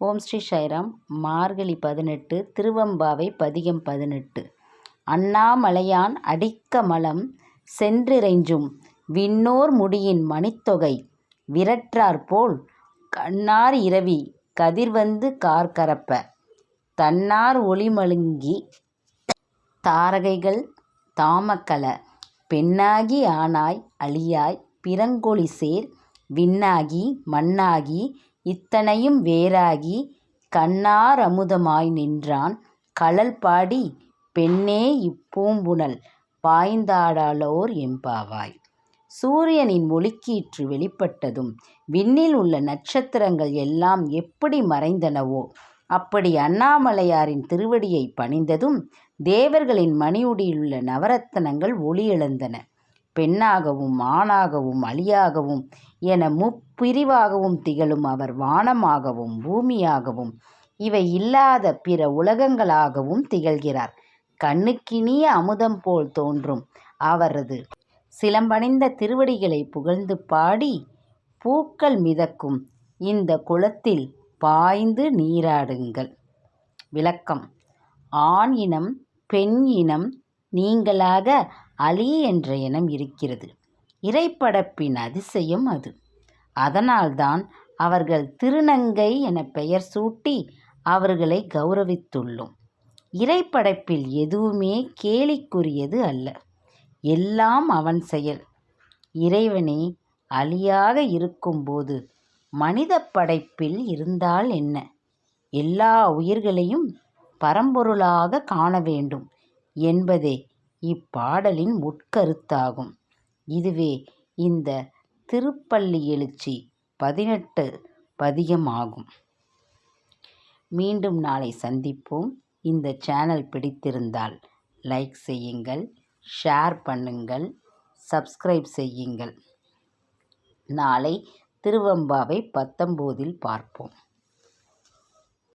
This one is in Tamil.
ஓம் ஸ்ரீ சாய்ராம். மார்கழி 18 திருவெம்பாவை பதிகம் 18. அண்ணாமலையான் அடிக்க மலம் சென்றிறைஞ்சும் விண்ணோர் முடியின் மணித்தொகை விரற்றாற்போல் கண்ணார் இரவி கதிர்வந்து கார்கரப்ப தன்னார் ஒளிமழுங்கி தாரகைகள் தாமக்கல பெண்ணாகி ஆனாய் அழியாய் பிறங்கொழிசேர் விண்ணாகி மண்ணாகி இத்தனையும் வேறாகி கண்ணார் அமுதமாய் நின்றான் கழல்பாடி பெண்ணே இப்பூம்புனல் பாய்ந்தாடலோர் எம்பாவாய். சூரியனின் ஒளிக்கீற்று வெளிப்பட்டதும் விண்ணில் உள்ள நட்சத்திரங்கள் எல்லாம் எப்படி மறைந்தனவோ அப்படி அண்ணாமலையாரின் திருவடியை பணிந்ததும் தேவர்களின் மணியுடியிலுள்ள நவரத்தனங்கள் ஒளி இழந்தன. பெண்ணாகவும் ஆணாகவும் அழியாகவும் என முப்பிரிவாகவும் திகழும் அவர் வானமாகவும் பூமியாகவும் இவை இல்லாத பிற உலகங்களாகவும் திகழ்கிறார். கண்ணுக்கினிய அமுதம் போல் தோன்றும் அவரது சிலம்பணிந்த திருவடிகளை புகழ்ந்து பாடி பூக்கள் மிதக்கும் இந்த குளத்தில் பாய்ந்து நீராடுங்கள். விளக்கம்: ஆண் இனம் பெண் இனம் நீங்களாக அலி என்ற இனம் இருக்கிறது. இறைப்படைப்பின் அதிசயம் அது. அதனால்தான் அவர்கள் திருநங்கை என பெயர் சூட்டி அவர்களை கௌரவித்துள்ளோம். இறைப்படைப்பில் எதுவுமே கேலிக்குரியது அல்ல, எல்லாம் அவன் செயல். இறைவனே அலியாக இருக்கும்போது மனித படைப்பில் இருந்தால் என்ன? எல்லா உயிர்களையும் பரம்பொருளாக காண வேண்டும் என்பதே இப்பாடலின் உட்கருத்தாகும். இதுவே இந்த திருப்பள்ளி எழுச்சி 18 பதிகமாகும். மீண்டும் நாளை சந்திப்போம். இந்த சேனல் பிடித்திருந்தால் லைக் செய்யுங்கள், ஷேர் பண்ணுங்கள், சப்ஸ்கிரைப் செய்யுங்கள். நாளை திருவெம்பாவை 19 பார்ப்போம்.